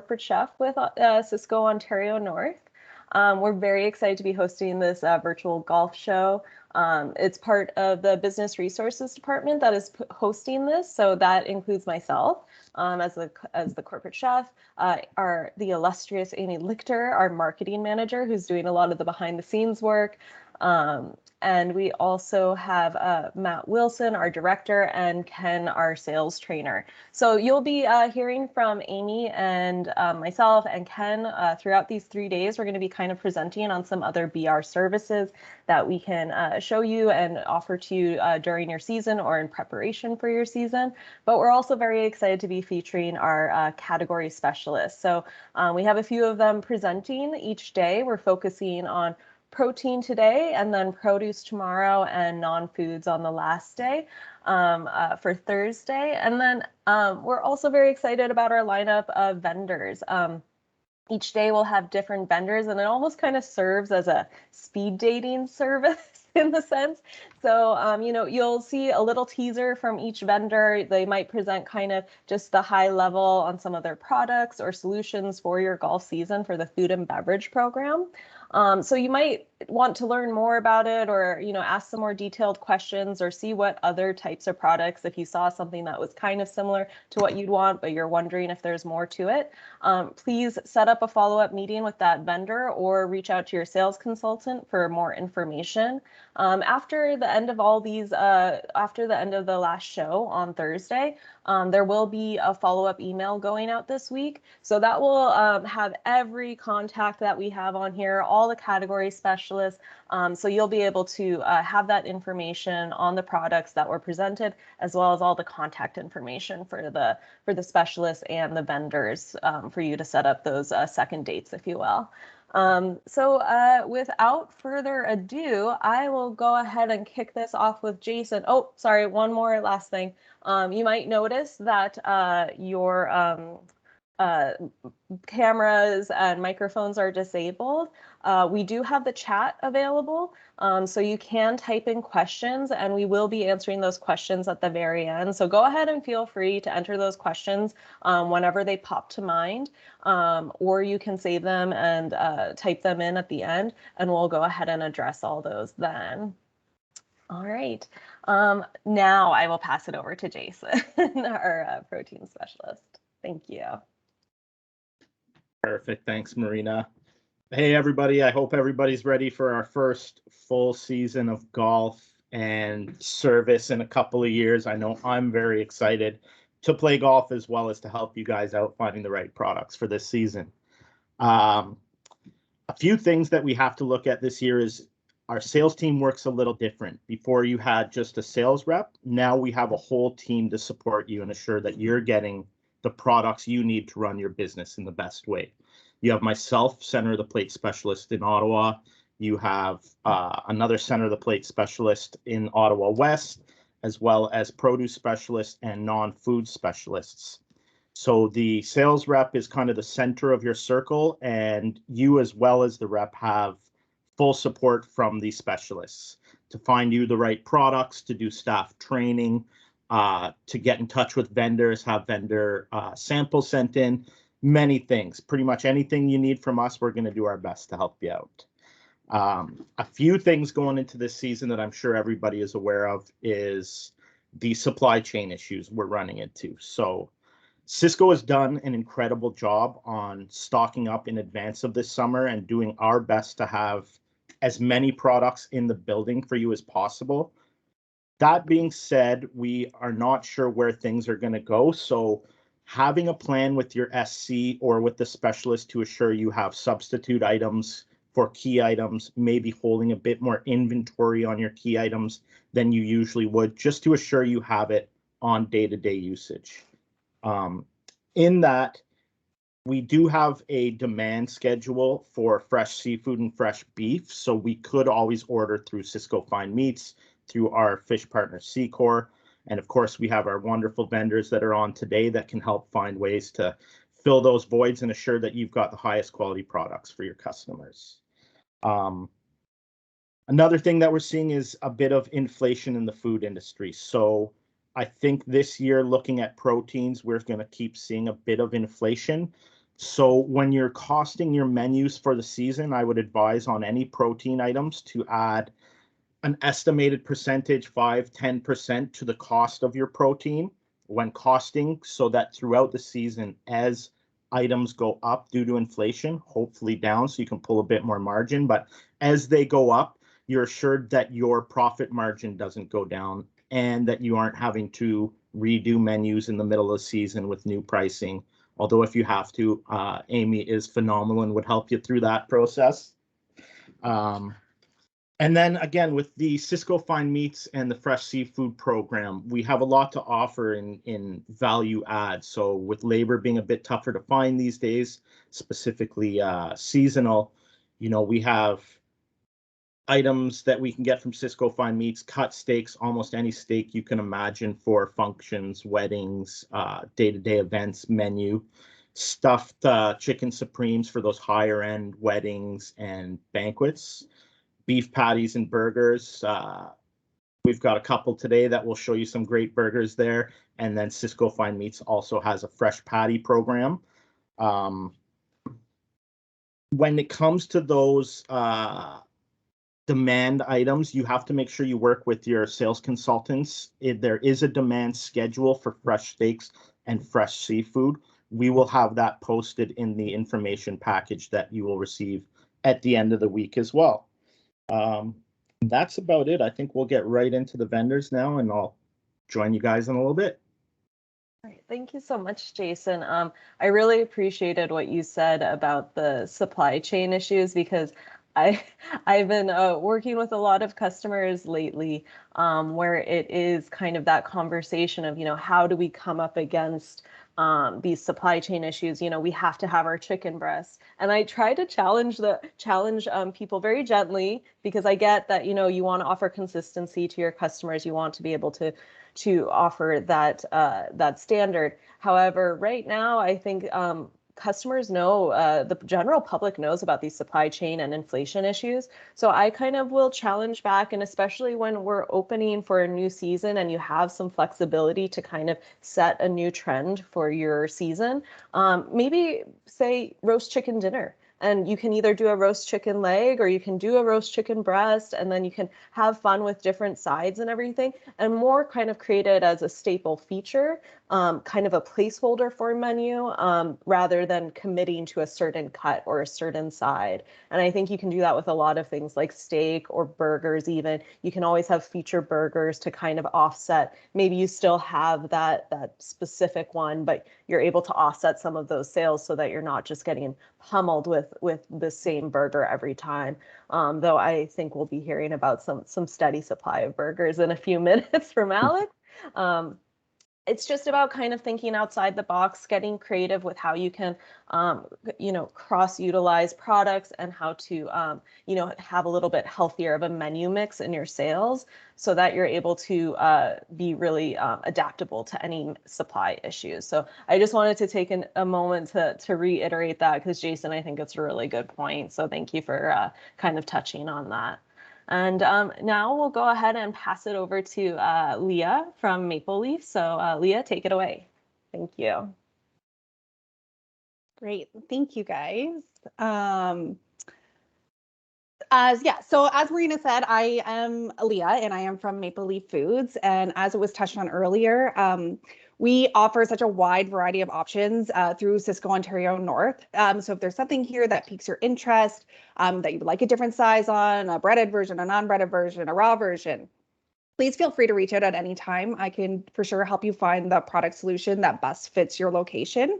corporate chef with Cisco Ontario North. We're very excited to be hosting this virtual golf show. It's part of the Business Resources Department that is hosting this, so that includes myself as the corporate chef, the illustrious Amy Lichter, our marketing manager, who's doing a lot of the behind the scenes work. And we also have Matt Wilson, our director, and Ken, our sales trainer. So you'll be hearing from Amy and myself and Ken throughout these 3 days. We're going to be kind of presenting on some other BR services that we can show you and offer to you during your season or in preparation for your season. But we're also very excited to be featuring our category specialists. So we have a few of them presenting each day. We're focusing on protein today, and then produce tomorrow, and non-foods on the last day for Thursday. And then we're also very excited about our lineup of vendors. Each day we'll have different vendors, and it almost kind of serves as a speed dating service in the sense. So, you'll see a little teaser from each vendor. They might present kind of just the high level on some of their products or solutions for your golf season for the food and beverage program. So you might want to learn more about it, or ask some more detailed questions, or see what other types of products, if you saw something that was kind of similar to what you'd want but you're wondering if there's more to it, please set up a follow-up meeting with that vendor or reach out to your sales consultant for more information. After the end of all these, after the end of the last show on Thursday, there will be a follow-up email going out this week. So that will have every contact that we have on here, all the category specialists. So you'll be able to have that information on the products that were presented, as well as all the contact information for the specialists and the vendors for you to set up those second dates, if you will. So without further ado, I will go ahead and kick this off with Jason. Oh, sorry, one more last thing. You might notice that your cameras and microphones are disabled. We do have the chat available, so you can type in questions, and we will be answering those questions at the very end. So go ahead and feel free to enter those questions whenever they pop to mind, or you can save them and type them in at the end, and we'll go ahead and address all those then. All right. Now I will pass it over to Jason, our protein specialist. Thank you. Perfect. Thanks, Marina. Hey, everybody. I hope everybody's ready for our first full season of golf and service in a couple of years. I know I'm very excited to play golf, as well as to help you guys out finding the right products for this season. A few things that we have to look at this year is our sales team works a little different. Before, you had just a sales rep. Now we have a whole team to support you and assure that you're getting the products you need to run your business in the best way. You have myself, center of the plate specialist in Ottawa. You have another center of the plate specialist in Ottawa West, as well as produce specialists and non-food specialists. So the sales rep is kind of the center of your circle, and you, as well as the rep, have full support from the specialists to find you the right products, to do staff training, to get in touch with vendors, have vendor samples sent in, many things. Pretty much anything you need from us, we're going to do our best to help you out. A few things going into this season that I'm sure everybody is aware of is the supply chain issues we're running into. So Cisco has done an incredible job on stocking up in advance of this summer and doing our best to have as many products in the building for you as possible. That being said, we are not sure where things are going to go. So having a plan with your SC or with the specialist to assure you have substitute items for key items, maybe holding a bit more inventory on your key items than you usually would, just to assure you have it on day-to-day usage. In that, we do have a demand schedule for fresh seafood and fresh beef, so we could always order through Cisco Fine Meats, through our fish partner Secor, and of course we have our wonderful vendors that are on today that can help find ways to fill those voids and assure that you've got the highest quality products for your customers. Another thing that we're seeing is a bit of inflation in the food industry. So I think this year, looking at proteins, we're going to keep seeing a bit of inflation. So when you're costing your menus for the season, I would advise on any protein items to add an estimated percentage, 5-10% to the cost of your protein when costing, so that throughout the season, as items go up due to inflation, hopefully down, so you can pull a bit more margin, but as they go up, you're assured that your profit margin doesn't go down and that you aren't having to redo menus in the middle of the season with new pricing. Although if you have to, Amy is phenomenal and would help you through that process. And then again, with the Sysco Fine Meats and the Fresh Seafood program, we have a lot to offer in value add. So with labor being a bit tougher to find these days, specifically seasonal, we have items that we can get from Sysco Fine Meats, cut steaks, almost any steak you can imagine for functions, weddings, day-to-day events menu, stuffed chicken supremes for those higher end weddings and banquets, beef patties and burgers. We've got a couple today that will show you some great burgers there. And then Sysco Fine Meats also has a fresh patty program. When it comes to those demand items, you have to make sure you work with your sales consultants. If there is a demand schedule for fresh steaks and fresh seafood, we will have that posted in the information package that you will receive at the end of the week as well. That's about it. I think we'll get right into the vendors now, and I'll join you guys in a little bit. All right, thank you so much, Jason. I really appreciated what you said about the supply chain issues, because I've been working with a lot of customers lately, where it is kind of that conversation of, how do we come up against these supply chain issues? We have to have our chicken breast, and I try to challenge people very gently, because I get that you want to offer consistency to your customers, you want to be able to offer that standard. However, right now, I think customers know, the general public knows about these supply chain and inflation issues. So I kind of will challenge back, and especially when we're opening for a new season and you have some flexibility to kind of set a new trend for your season, maybe say roast chicken dinner. And you can either do a roast chicken leg or you can do a roast chicken breast, and then you can have fun with different sides and everything, and more kind of create it as a staple feature, kind of a placeholder for a menu, rather than committing to a certain cut or a certain side. And I think you can do that with a lot of things like steak or burgers even. You can always have feature burgers to kind of offset. Maybe you still have that specific one, but you're able to offset some of those sales so that you're not just getting pummeled with the same burger every time. Though I think we'll be hearing about some steady supply of burgers in a few minutes from Alex. It's just about kind of thinking outside the box, getting creative with how you can, cross-utilize products, and how to, have a little bit healthier of a menu mix in your sales, so that you're able to be really adaptable to any supply issues. So I just wanted to take a moment to reiterate that, because Jason, I think it's a really good point. So thank you for kind of touching on that. And now we'll go ahead and pass it over to Leah from Maple Leaf. So Leah, take it away. Thank you. Great. Thank you, guys. So as Marina said, I am Leah and I am from Maple Leaf Foods. And as it was touched on earlier, we offer such a wide variety of options through Sysco Ontario North. So if there's something here that piques your interest, that you'd like a different size on, a breaded version, a non-breaded version, a raw version, please feel free to reach out at any time. I can for sure help you find the product solution that best fits your location.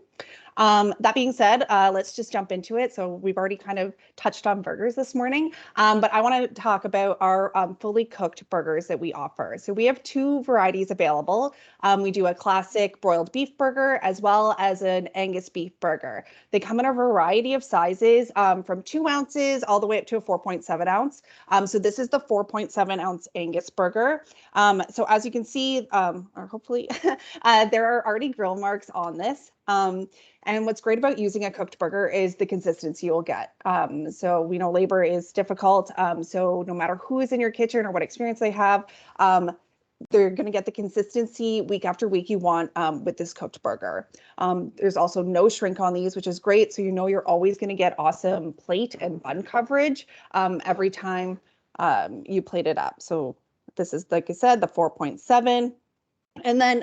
That being said, let's just jump into it. So we've already kind of touched on burgers this morning, but I want to talk about our fully cooked burgers that we offer. So we have two varieties available. We do a classic broiled beef burger as well as an Angus beef burger. They come in a variety of sizes, from 2 ounces all the way up to a 4.7 ounce. So this is the 4.7 ounce Angus burger. So as you can see, or hopefully, there are already grill marks on this. And what's great about using a cooked burger is the consistency you'll get. So we know labor is difficult. So no matter who is in your kitchen or what experience they have, they're going to get the consistency week after week you want with this cooked burger. There's also no shrink on these, which is great. So you know you're always going to get awesome plate and bun coverage every time you plate it up. So this is, like I said, the 4.7. And then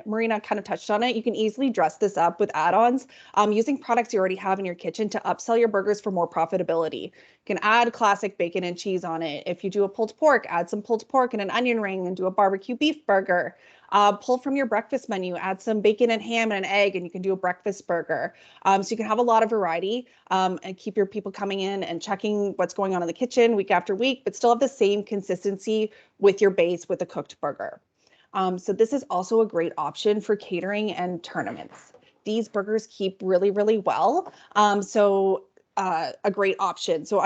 Marina kind of touched on it. You can easily dress this up with add-ons using products you already have in your kitchen to upsell your burgers for more profitability. You can add classic bacon and cheese on it. If you do a pulled pork, add some pulled pork and an onion ring and do a barbecue beef burger. Pull from your breakfast menu, add some bacon and ham and an egg, and you can do a breakfast burger. So you can have a lot of variety and keep your people coming in and checking what's going on in the kitchen week after week, but still have the same consistency with your base with a cooked burger. So this is also a great option for catering and tournaments. These burgers keep really, really well. So a great option. So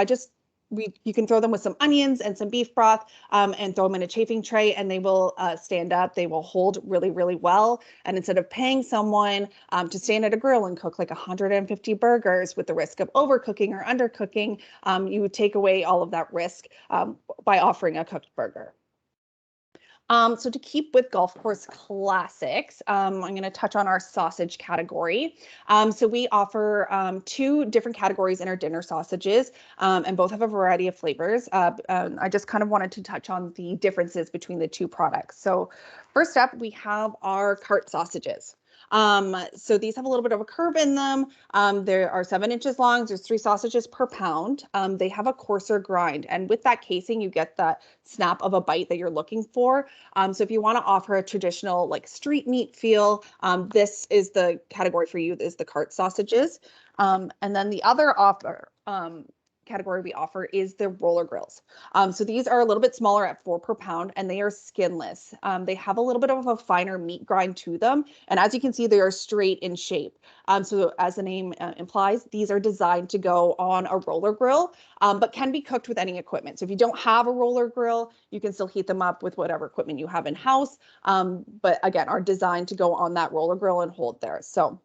you can throw them with some onions and some beef broth and throw them in a chafing tray and they will stand up. They will hold really, really well. And instead of paying someone to stand at a grill and cook like 150 burgers with the risk of overcooking or undercooking, you would take away all of that risk by offering a cooked burger. So to keep with golf course classics, I'm going to touch on our sausage category. So we offer 2 different categories in our dinner sausages, and both have a variety of flavors. I just kind of wanted to touch on the differences between the 2 products. So first up, we have our cart sausages. So these have a little bit of a curve in them. There are 7 inches long. There's 3 sausages per pound. They have a coarser grind. And with that casing, you get that snap of a bite that you're looking for. So if you want to offer a traditional like street meat feel, this is the category for you, is the cart sausages. And then the other category we offer is the roller grills. So these are a little bit smaller at 4 per pound and they are skinless. They have a little bit of a finer meat grind to them. And as you can see, they are straight in shape. So as the name implies, these are designed to go on a roller grill, but can be cooked with any equipment. So if you don't have a roller grill, you can still heat them up with whatever equipment you have in house. But again, are designed to go on that roller grill and hold there. So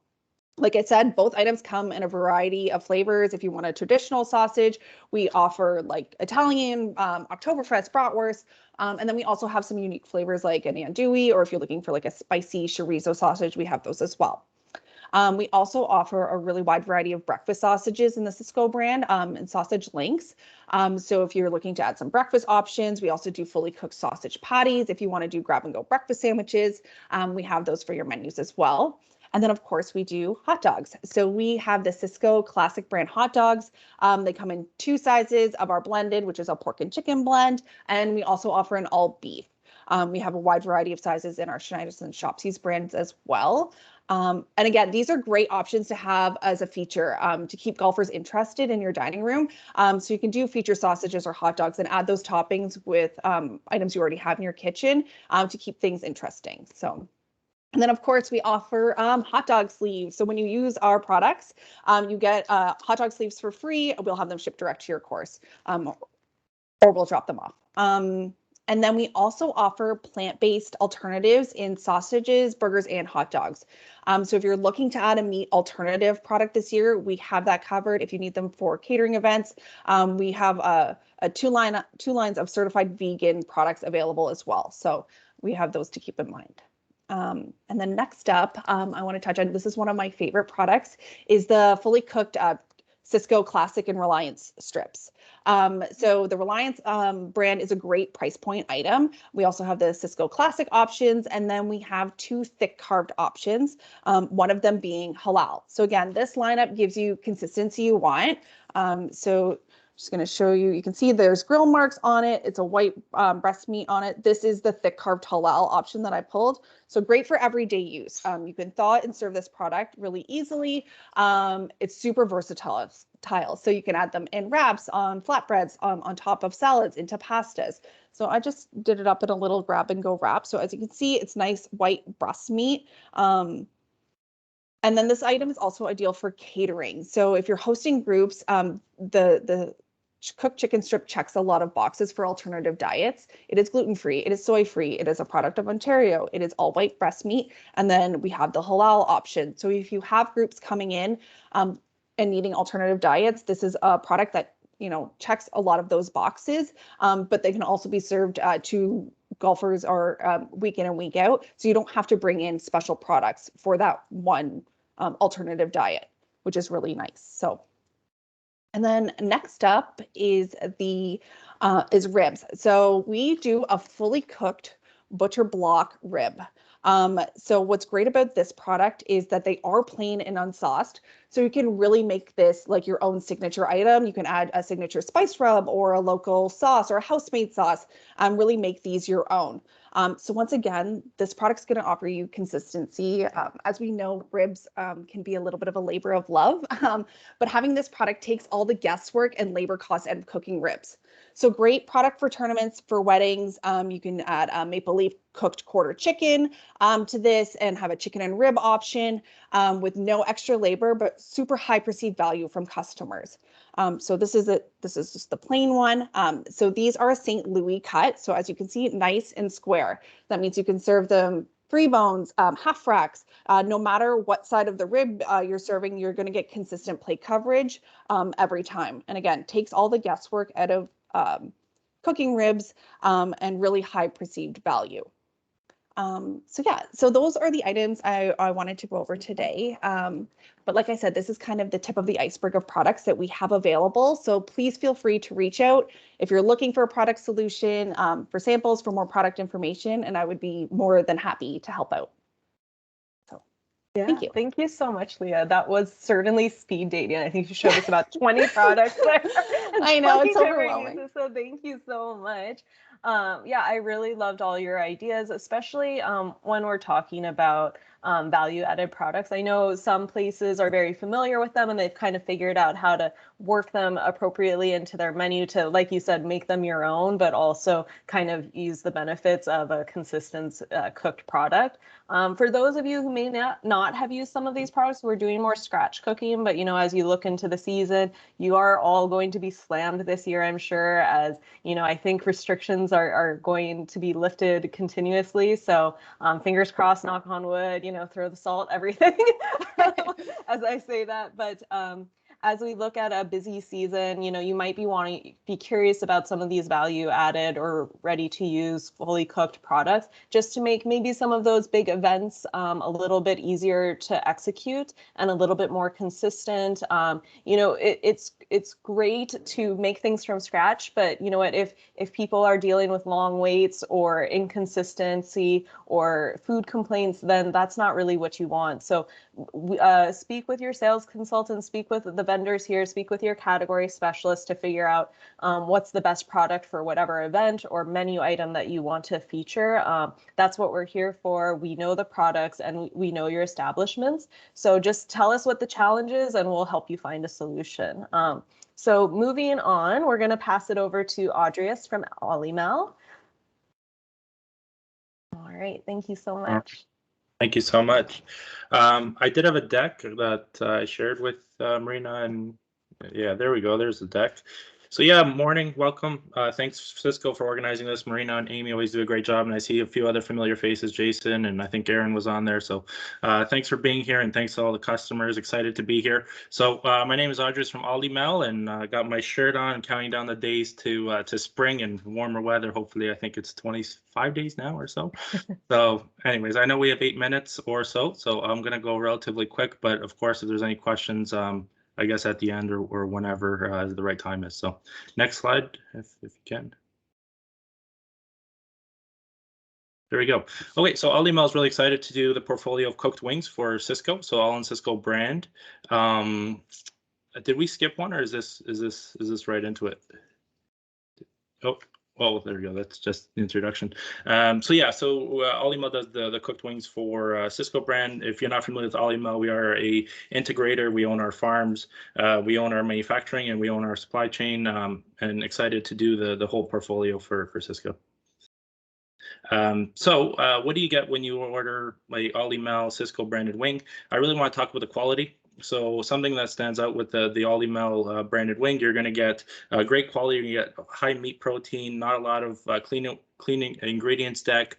like I said, both items come in a variety of flavors. If you want a traditional sausage, we offer like Italian, Oktoberfest, bratwurst, and then we also have some unique flavors like an andouille, or if you're looking for like a spicy chorizo sausage, we have those as well. We also offer a really wide variety of breakfast sausages in the Sysco brand and sausage links. So if you're looking to add some breakfast options, we also do fully cooked sausage patties. If you want to do grab and go breakfast sandwiches, we have those for your menus as well. And then, of course, we do hot dogs. So we have the Sysco Classic brand hot dogs. They come in 2 sizes of our blended, which is a pork and chicken blend. And we also offer an all beef. We have a wide variety of sizes in our Schneiders and Shopsies brands as well. And again, these are great options to have as a feature to keep golfers interested in your dining room. So you can do feature sausages or hot dogs and add those toppings with items you already have in your kitchen to keep things interesting. And then, of course, we offer hot dog sleeves. So when you use our products, you get hot dog sleeves for free. We'll have them shipped direct to your course, or we'll drop them off. And then we also offer plant-based alternatives in sausages, burgers, and hot dogs. So if you're looking to add a meat alternative product this year, we have that covered. If you need them for catering events, we have two lines of certified vegan products available as well. So we have those to keep in mind. And then next up, I want to touch on, this is one of my favorite products, is the fully cooked Sysco Classic and Reliance strips. So the Reliance brand is a great price point item. We also have the Sysco Classic options, and then we have 2 thick carved options, one of them being halal. So again, this lineup gives you consistency you want. So just going to show you, you can see there's grill marks on it. It's a white breast meat on it. This is the thick carved halal option that I pulled. So great for everyday use. You can thaw it and serve this product really easily. It's super versatile. So you can add them in wraps, on flatbreads, on top of salads, into pastas. So I just did it up in a little grab and go wrap. So as you can see, it's nice white breast meat. And then this item is also ideal for catering. So if you're hosting groups, the cooked chicken strip checks a lot of boxes for alternative diets. It is gluten-free, it is soy-free, it is a product of Ontario, it is all white breast meat, and then we have the halal option. So if you have groups coming in and needing alternative diets, this is a product that checks a lot of those boxes, but they can also be served to golfers are week in and week out. So you don't have to bring in special products for that one alternative diet, which is really nice. So, and then next up is ribs. So we do a fully cooked butcher block rib. So what's great about this product is that they are plain and unsauced. So you can really make this like your own signature item. You can add a signature spice rub or a local sauce or a house-made sauce, really make these your own. So once again, this product's going to offer you consistency. As we know, ribs can be a little bit of a labor of love, but having this product takes all the guesswork and labor costs out of cooking ribs. So great product for tournaments, for weddings. You can add a Maple Leaf cooked quarter chicken to this and have a chicken and rib option with no extra labor, but super high perceived value from customers. So this is just the plain one. So these are a St. Louis cut. So as you can see, nice and square. That means you can serve them free bones, half racks. No matter what side of the rib you're serving, you're going to get consistent plate coverage every time. And again, takes all the guesswork out of cooking ribs and really high perceived value. So yeah, so those are the items I wanted to go over today. But like I said, this is kind of the tip of the iceberg of products that we have available. So please feel free to reach out if you're looking for a product solution, for samples, for more product information, and I would be more than happy to help out. So yeah, thank you. Thank you so much, Leah. That was certainly speed dating. I think you showed us about 20 products there. I know, it's 20 different overwhelming. uses, so thank you so much. Yeah, I really loved all your ideas, especially when we're talking about value-added products. I know some places are very familiar with them and they've kind of figured out how to work them appropriately into their menu to, like you said, make them your own, but also kind of use the benefits of a consistent cooked product. For those of you who may not have used some of these products, we're doing more scratch cooking, but as you look into the season, you are all going to be slammed this year, I'm sure, as I think restrictions are going to be lifted continuously. So fingers crossed, knock on wood, throw the salt, everything, as I say that. But as we look at a busy season, you might be curious about some of these value added or ready to use fully cooked products, just to make maybe some of those big events a little bit easier to execute and a little bit more consistent. It's great to make things from scratch, but you know what, if people are dealing with long waits or inconsistency or food complaints, then that's not really what you want. So speak with your sales consultant, speak with the vendors here, speak with your category specialist to figure out what's the best product for whatever event or menu item that you want to feature. That's what we're here for. We know the products and we know your establishments. So just tell us what the challenge is and we'll help you find a solution. So moving on, we're going to pass it over to Audrius from Olymel. All right, thank you so much. Thank you so much. I did have a deck that I shared with Marina, and yeah, there we go. There's the deck. So yeah, morning, welcome. Thanks Cisco for organizing this. Marina and Amy always do a great job, and I see a few other familiar faces, Jason, and I think Aaron was on there. So thanks for being here, and thanks to all the customers. Excited to be here. So my name is Audrius from Olymel, and I got my shirt on, counting down the days to spring and warmer weather. Hopefully, I think it's 25 days now or so. So anyways, I know we have 8 minutes or so I'm going to go relatively quick, but of course, if there's any questions, I guess at the end or whenever the right time is. So next slide, if you can. There we go. Okay, so Olymel is really excited to do the portfolio of cooked wings for Cisco. So all in Cisco brand. Did we skip one, or is this right into it? Oh, there we go. That's just the introduction. Olymel does the cooked wings for Cisco brand. If you're not familiar with Olymel, we are a integrator. We own our farms, we own our manufacturing, and we own our supply chain. And excited to do the whole portfolio for Cisco. What do you get when you order my Olymel Cisco branded wing? I really want to talk about the quality. So something that stands out with the Olymel branded wing, you're going to get great quality. You get high meat protein, not a lot of cleaning ingredients deck.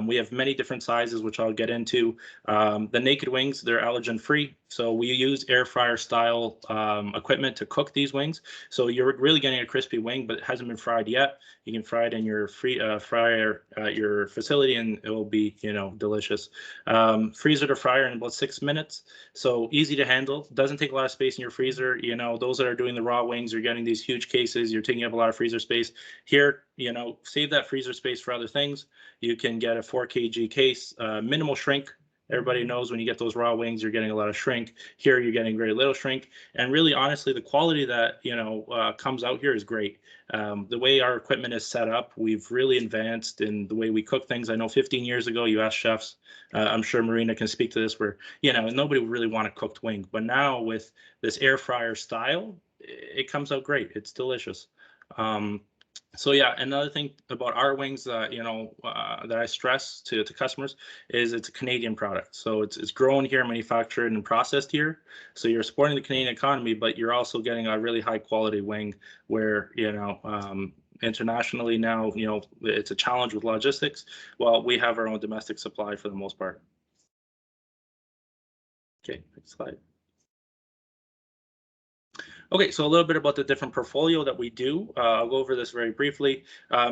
We have many different sizes, which I'll get into. The naked wings, they're allergen free. So we use air fryer style equipment to cook these wings. So you're really getting a crispy wing, but it hasn't been fried yet. You can fry it in your fryer at your facility, and it will be, delicious. Freezer to fryer in about 6 minutes. So easy to handle. Doesn't take a lot of space in your freezer. Those that are doing the raw wings, you're getting these huge cases. You're taking up a lot of freezer space. Here, save that freezer space for other things. You can get a 4 kg case, minimal shrink. Everybody knows when you get those raw wings, you're getting a lot of shrink. Here, you're getting very little shrink. And really, honestly, the quality that, comes out here is great. The way our equipment is set up, we've really advanced in the way we cook things. I know 15 years ago, you asked chefs, I'm sure Marina can speak to this, where, nobody would really want a cooked wing. But now with this air fryer style, it comes out great. It's delicious. So yeah, another thing about our wings, that I stress to customers is it's a Canadian product. So it's grown here, manufactured and processed here. So you're supporting the Canadian economy, but you're also getting a really high quality wing where, internationally now, it's a challenge with logistics. Well, we have our own domestic supply for the most part. Okay, next slide. Okay, so a little bit about the different portfolio that we do. I'll go over this very briefly.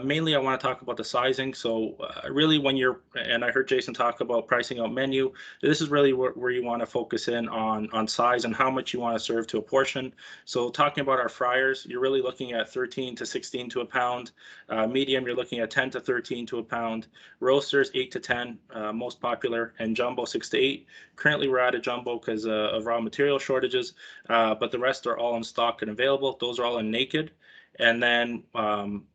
Mainly, I want to talk about the sizing. So really when and I heard Jason talk about pricing out menu, this is really where you want to focus in on size and how much you want to serve to a portion. So talking about our fryers, you're really looking at 13 to 16 to a pound. Medium, you're looking at 10 to 13 to a pound. Roasters, 8 to 10, most popular, and jumbo, 6 to 8. Currently, we're out of jumbo because of raw material shortages, but the rest are all in stock and available. Those are all in naked. And then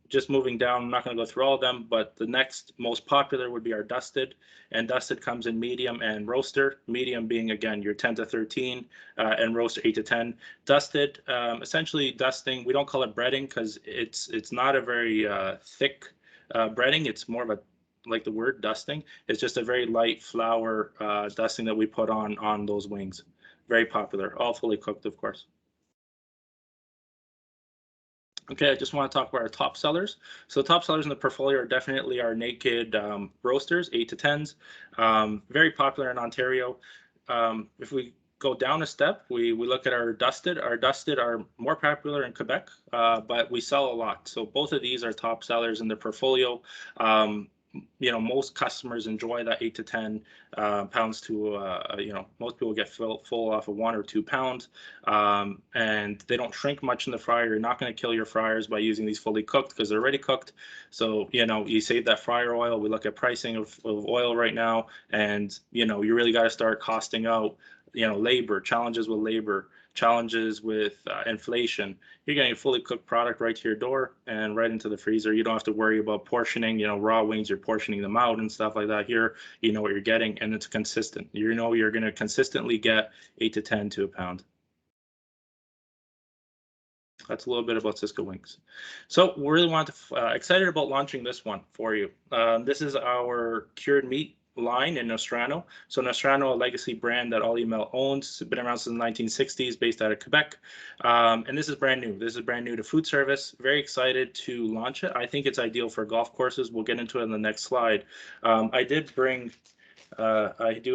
just moving down, I'm not going to go through all of them, but the next most popular would be our dusted, and dusted comes in medium and roaster. Medium being, again, your 10 to 13, and roaster 8 to 10. Dusted, essentially dusting, we don't call it breading because it's not a very thick breading. It's more of a, like the word dusting, it's just a very light flour dusting that we put on those wings. Very popular, all fully cooked, of course. Okay, I just want to talk about our top sellers. So top sellers in the portfolio are definitely our naked roasters, 8 to 10s, very popular in Ontario. If we go down a step, we look at our dusted. Our dusted are more popular in Quebec, but we sell a lot. So both of these are top sellers in the portfolio. Most customers enjoy that 8 to 10 pounds to, most people get full off of 1 or 2 pounds, and they don't shrink much in the fryer. You're not going to kill your fryers by using these fully cooked because they're already cooked. So, you save that fryer oil. We look at pricing of oil right now, and, you really got to start costing out, labor, challenges with labor, challenges with inflation. You're getting a fully cooked product right to your door and right into the freezer. You don't have to worry about portioning, raw wings, you're portioning them out and stuff like that. Here, you know what you're getting, and it's consistent. You're going to consistently get 8 to 10 to a pound. That's a little bit about Sysco Wings. So we really excited about launching this one for you. This is our cured meat line in Nostrano. So Nostrano, a legacy brand that Ollie Mel owns. It's been around since the 1960s, based out of Quebec. And this is brand new. This is brand new to food service. Very excited to launch it. I think it's ideal for golf courses. We'll get into it in the next slide. I do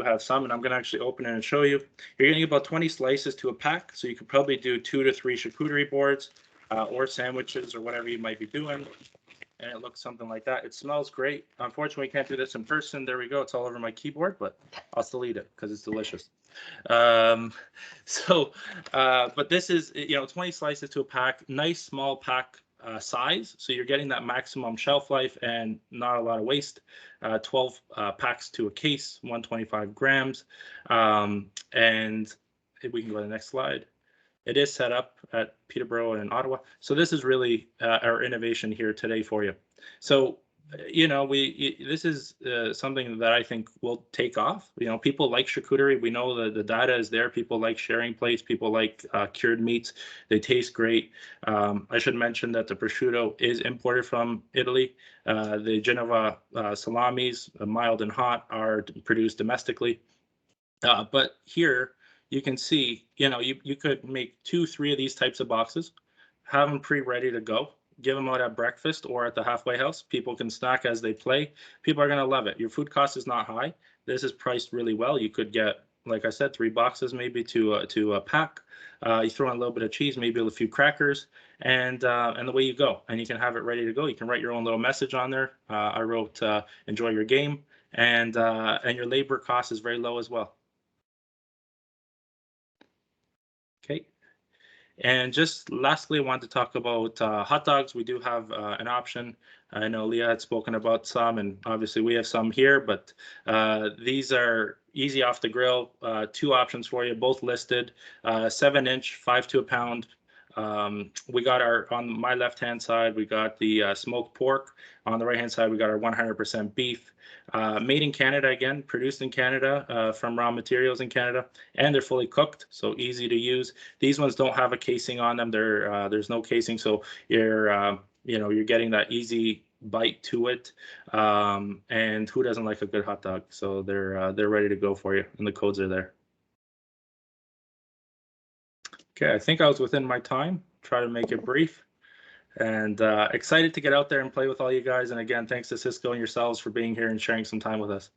have some, and I'm going to actually open it and show you. You're getting about 20 slices to a pack, so you could probably do 2 to 3 charcuterie boards or sandwiches or whatever you might be doing. And it looks something like that. It smells great. Unfortunately, we can't do this in person. There we go. It's all over my keyboard, but I'll still eat it because it's delicious. But this is, 20 slices to a pack, nice small pack size. So you're getting that maximum shelf life and not a lot of waste. 12 packs to a case, 125 grams. And if we can go to the next slide. It is set up at Peterborough and Ottawa. So this is really our innovation here today for you. So, this is something that I think will take off. People like charcuterie. We know that the data is there. People like sharing plates. People like cured meats. They taste great. I should mention that the prosciutto is imported from Italy. The Genova salamis, mild and hot, are produced domestically. But here, you can see, you could make 2, 3 of these types of boxes, have them pre-ready to go. give them out at breakfast or at the halfway house. People can snack as they play. People are going to love it. Your food cost is not high. This is priced really well. You could get, like I said, 3 boxes maybe to a pack. You throw in a little bit of cheese, maybe a few crackers, and away you go. And you can have it ready to go. You can write your own little message on there. I wrote, enjoy your game, and your labor cost is very low as well. Okay. And just lastly, I wanted to talk about hot dogs. We do have an option. I know Leah had spoken about some, and obviously we have some here, but these are easy off the grill. 2 options for you, both listed, 7-inch, 5 to a pound. We got on my left-hand side, we got the smoked pork. On the right-hand side, we got our 100% beef. Made in Canada, again, produced in Canada from raw materials in Canada, and they're fully cooked, so easy to use. These ones don't have a casing on them. There's no casing, so you're getting that easy bite to it. And who doesn't like a good hot dog? So they're ready to go for you, and the codes are there. Okay, I think I was within my time. Try to make it brief. And excited to get out there and play with all you guys. And again, thanks to Cisco and yourselves for being here and sharing some time with us.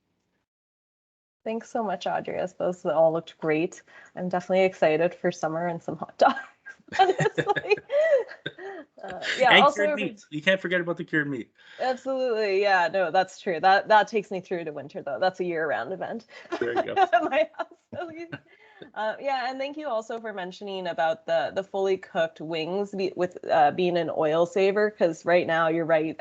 Thanks so much, Andreas. Those all looked great. I'm definitely excited for summer and some hot dogs. Honestly. Yeah. And also, cured meat. You can't forget about the cured meat. Absolutely. Yeah. No, that's true. That takes me through to winter, though. That's a year-round event. There you go. At my house, at least. Yeah, and thank you also for mentioning about the fully cooked wings with being an oil saver, because right now you're right,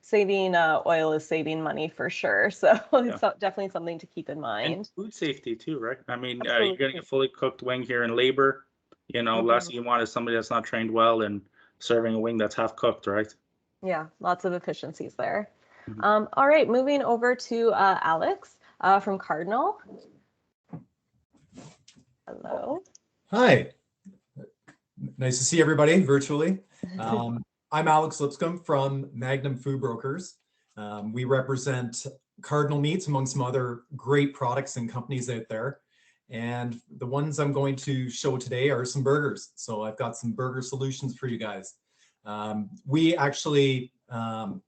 saving oil is saving money for sure. So it's definitely something to keep in mind. And food safety too, right? I mean, you're getting a fully cooked wing here in labor. Last thing you want is somebody that's not trained well and serving a wing that's half cooked, right? Yeah, lots of efficiencies there. Mhm. All right, moving over to Alex from Cardinal. Hello. Hi. Nice to see everybody virtually. I'm Alex Lipscomb from Magnum Food Brokers. We represent Cardinal Meats among some other great products and companies out there. And the ones I'm going to show today are some burgers. So I've got some burger solutions for you guys. We actually I'm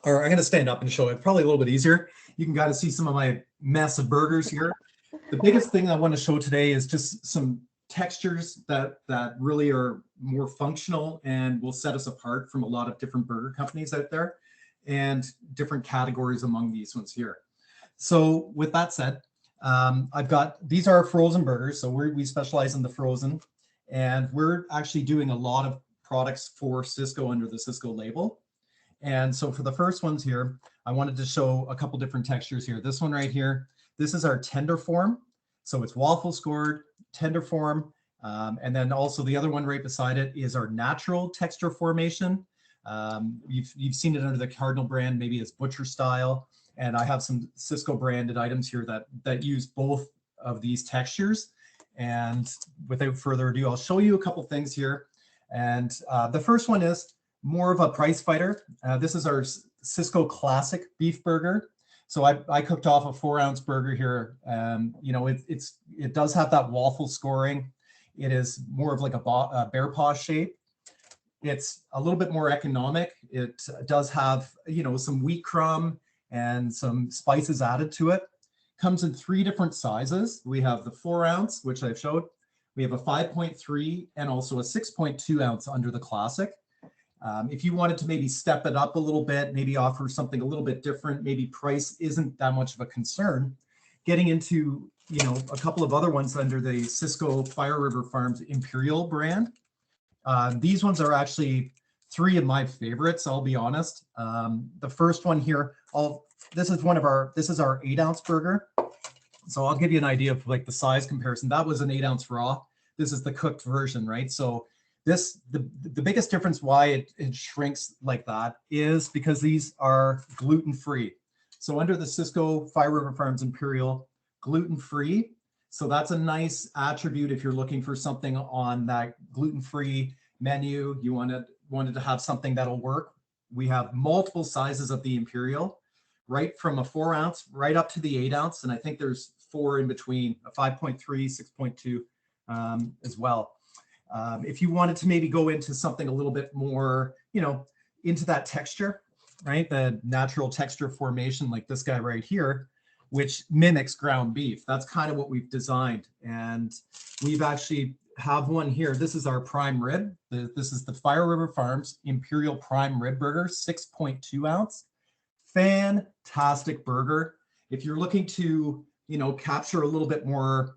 going to stand up and show it, probably a little bit easier. You can kind of see some of my mess of burgers here. The biggest thing I want to show today is just some textures that really are more functional and will set us apart from a lot of different burger companies out there, and different categories among these ones here. So with that said, these are frozen burgers. So we specialize in the frozen, and we're actually doing a lot of products for Cisco under the Cisco label. And so for the first ones here, I wanted to show a couple different textures here. This one right here, this is our tender form. So it's waffle scored, tender form. And then also the other one right beside it is our natural texture formation. You've seen it under the Cardinal brand, maybe as butcher style. And I have some Cisco branded items here that use both of these textures. And without further ado, I'll show you a couple things here. And the first one is more of a price fighter. This is our Cisco Classic Beef Burger. So I cooked off a 4-ounce burger here. It does have that waffle scoring. It is more of like a bear paw shape. It's a little bit more economic. It does have, some wheat crumb and some spices added to it. Comes in 3 different sizes. We have the 4-ounce, which I've showed. We have a 5.3 and also a 6.2 ounce under the Classic. If you wanted to maybe step it up a little bit, maybe offer something a little bit different, maybe price isn't that much of a concern, getting into, a couple of other ones under the Cisco Fire River Farms Imperial brand. These ones are actually 3 of my favorites, I'll be honest. The first one here, this is our 8-ounce burger. So I'll give you an idea of like the size comparison. That was an 8-ounce raw. This is the cooked version, right? So the biggest difference why it shrinks like that is because these are gluten-free. So under the Cisco Fire River Farms Imperial, gluten-free. So that's a nice attribute if you're looking for something on that gluten-free menu. You wanted to have something that'll work. We have multiple sizes of the Imperial, right from a 4-ounce right up to the 8-ounce, and I think there's 4 in between, a 5.3, 6.2 as well. If you wanted to maybe go into something a little bit more, into that texture, right? The natural texture formation like this guy right here, which mimics ground beef. That's kind of what we've designed. And we've actually have one here. This is our prime rib. This is the Fire River Farms Imperial Prime Rib Burger, 6.2 ounce. Fantastic burger. If you're looking to, capture a little bit more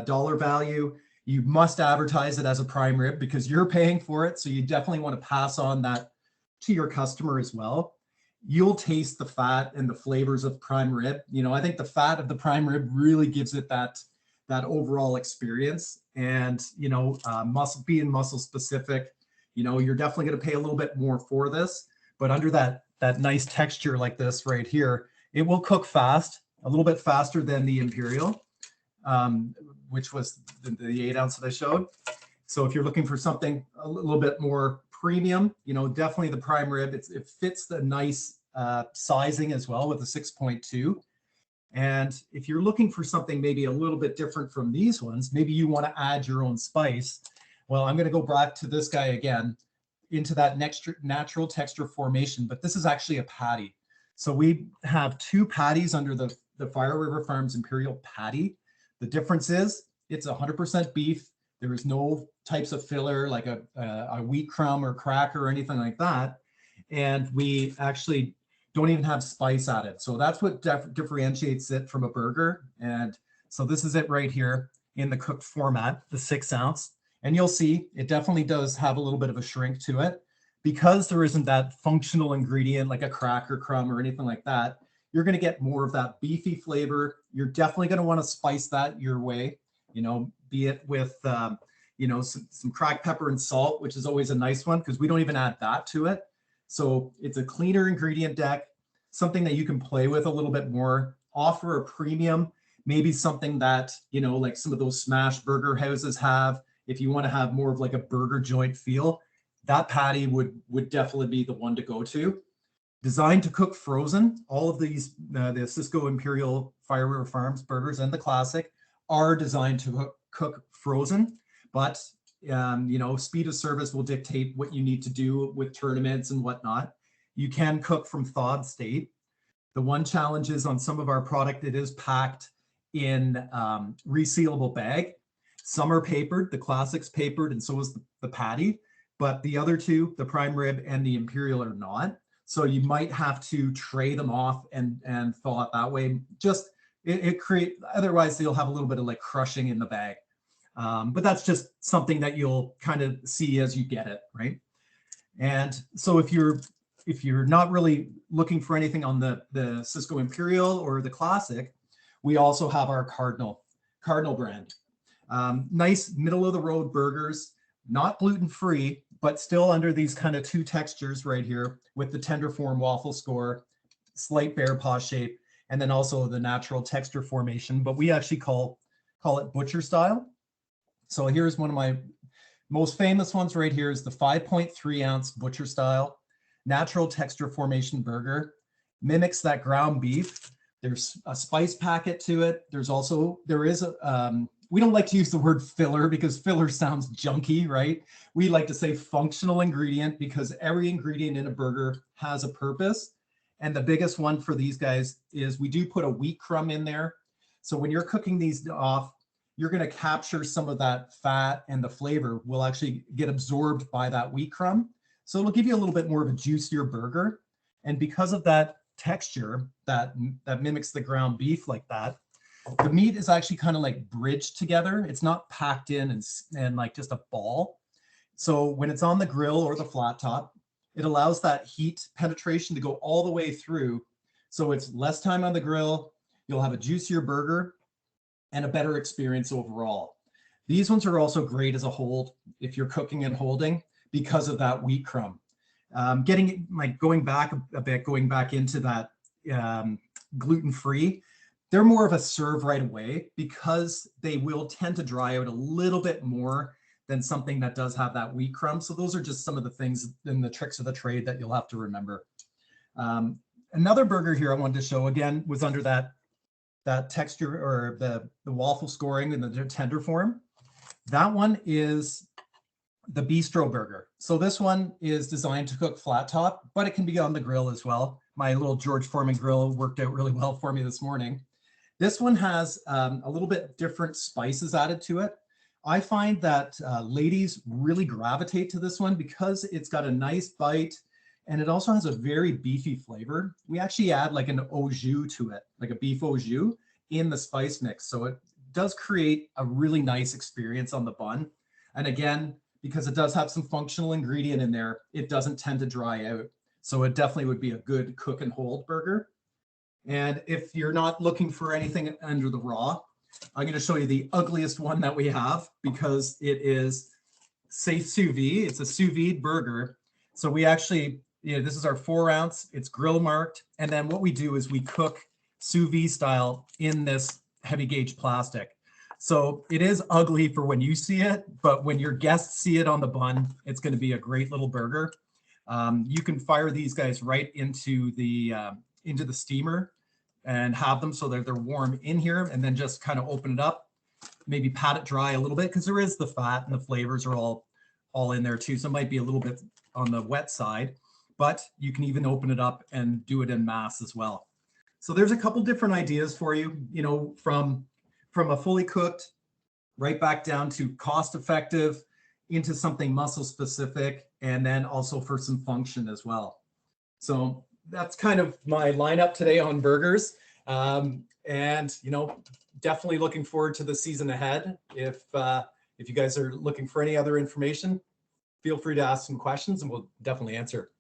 dollar value, you must advertise it as a prime rib because you're paying for it. So you definitely want to pass on that to your customer as well. You'll taste the fat and the flavors of prime rib. I think the fat of the prime rib really gives it that overall experience. And being muscle specific, you're definitely going to pay a little bit more for this. But under that nice texture like this right here, it will cook fast, a little bit faster than the Imperial, which was the 8 ounce that I showed. So if you're looking for something a little bit more premium, definitely the prime rib. It fits the nice sizing as well with the 6.2. And if you're looking for something maybe a little bit different from these ones, maybe you want to add your own spice. Well, I'm going to go back to this guy again, into that natural texture formation, but this is actually a patty. So we have 2 patties under the Fire River Farms Imperial patty. The difference is it's 100% beef. There is no types of filler like a wheat crumb or cracker or anything like that. And we actually don't even have spice added. So that's what differentiates it from a burger. And so this is it right here in the cooked format, the 6 ounce. And you'll see it definitely does have a little bit of a shrink to it because there isn't that functional ingredient like a cracker crumb or anything like that. You're going to get more of that beefy flavor. You're definitely going to want to spice that your way, be it with, some cracked pepper and salt, which is always a nice one because we don't even add that to it. So it's a cleaner ingredient deck, something that you can play with a little bit more, offer a premium, maybe something that, like some of those smash burger houses have. If you want to have more of like a burger joint feel, that patty would definitely be the one to go to. Designed to cook frozen, all of these, the Sysco Imperial Fire River Farms burgers and the classic are designed to cook frozen, but speed of service will dictate what you need to do with tournaments and whatnot. You can cook from thawed state. The one challenge is on some of our product, it is packed in resealable bag. Some are papered, the classic's papered, and so is the patty, but the other 2, the prime rib and the Imperial, are not. So you might have to tray them off and thaw it that way. Just it create, otherwise you'll have a little bit of like crushing in the bag. But that's just something that you'll kind of see as you get it, right? And so if you're not really looking for anything on the Sysco Imperial or the classic, we also have our Cardinal brand. Nice middle of the road burgers, not gluten-free, but still under these kind of 2 textures right here with the tender form waffle score, slight bear paw shape, and then also the natural texture formation, but we actually call it butcher style. So here's one of my most famous ones right here is the 5.3 ounce butcher style natural texture formation burger. Mimics that ground beef. There's a spice packet to it. There is we don't like to use the word filler because filler sounds junky, right? We like to say functional ingredient because every ingredient in a burger has a purpose. And the biggest one for these guys is we do put a wheat crumb in there. So when you're cooking these off, you're going to capture some of that fat, and the flavor will actually get absorbed by that wheat crumb. So it'll give you a little bit more of a juicier burger. And because of that texture that mimics the ground beef like that, the meat is actually kind of like bridged together. It's not packed in and like just a ball. So when it's on the grill or the flat top, it allows that heat penetration to go all the way through. So it's less time on the grill. You'll have a juicier burger and a better experience overall. These ones are also great as a hold if you're cooking and holding because of that wheat crumb. Going back into that gluten-free, they're more of a serve right away because they will tend to dry out a little bit more than something that does have that wheat crumb. So those are just some of the things and the tricks of the trade that you'll have to remember. Another burger here I wanted to show again was under that texture or the waffle scoring in the tender form. That one is the Bistro Burger. So this one is designed to cook flat top, but it can be on the grill as well. My little George Foreman grill worked out really well for me this morning. This one has a little bit different spices added to it. I find that ladies really gravitate to this one because it's got a nice bite and it also has a very beefy flavor. We actually add like an au jus to it, like a beef au jus in the spice mix. So it does create a really nice experience on the bun. And again, because it does have some functional ingredient in there, it doesn't tend to dry out. So it definitely would be a good cook and hold burger. And if you're not looking for anything under the raw, I'm going to show you the ugliest one that we have because it is safe sous vide. It's a sous vide burger. So we actually, this is our 4 ounce, it's grill marked. And then what we do is we cook sous vide style in this heavy gauge plastic. So it is ugly for when you see it, but when your guests see it on the bun, it's going to be a great little burger. You can fire these guys right into the steamer and have them so that they're warm in here, and then just kind of open it up, maybe pat it dry a little bit because there is the fat and the flavors are all in there too. So it might be a little bit on the wet side, but you can even open it up and do it in mass as well. So there's a couple different ideas for you, from a fully cooked right back down to cost effective into something muscle specific, and then also for some function as well. So that's kind of my lineup today on burgers. And, definitely looking forward to the season ahead. If you guys are looking for any other information, feel free to ask some questions and we'll definitely answer.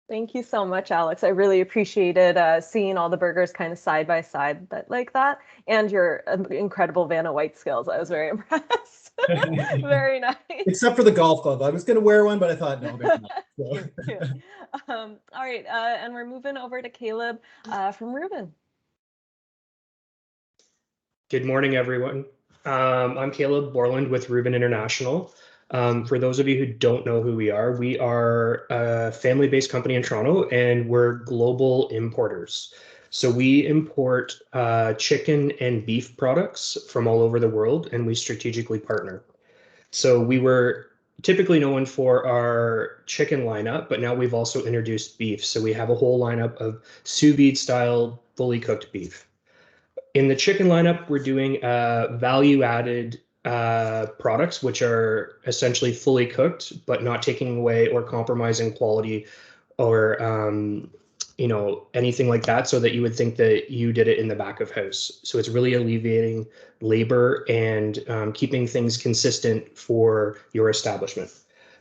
Thank you so much, Alex. I really appreciated seeing all the burgers kind of side by side like that, and your incredible Vanna White skills. I was very impressed. Very nice. Except for the golf club. I was going to wear one, but I thought, no. Cute, cute. All right, and we're moving over to Caleb from Reuben. Good morning, everyone. I'm Caleb Borland with Reuben International. For those of you who don't know who we are a family-based company in Toronto, and we're global importers. So we import chicken and beef products from all over the world, and we strategically partner. So we were typically known for our chicken lineup, but now we've also introduced beef. So we have a whole lineup of sous vide style, fully cooked beef. In the chicken lineup, we're doing value-added products, which are essentially fully cooked, but not taking away or compromising quality or anything like that, so that you would think that you did it in the back of house. So it's really alleviating labor and keeping things consistent for your establishment.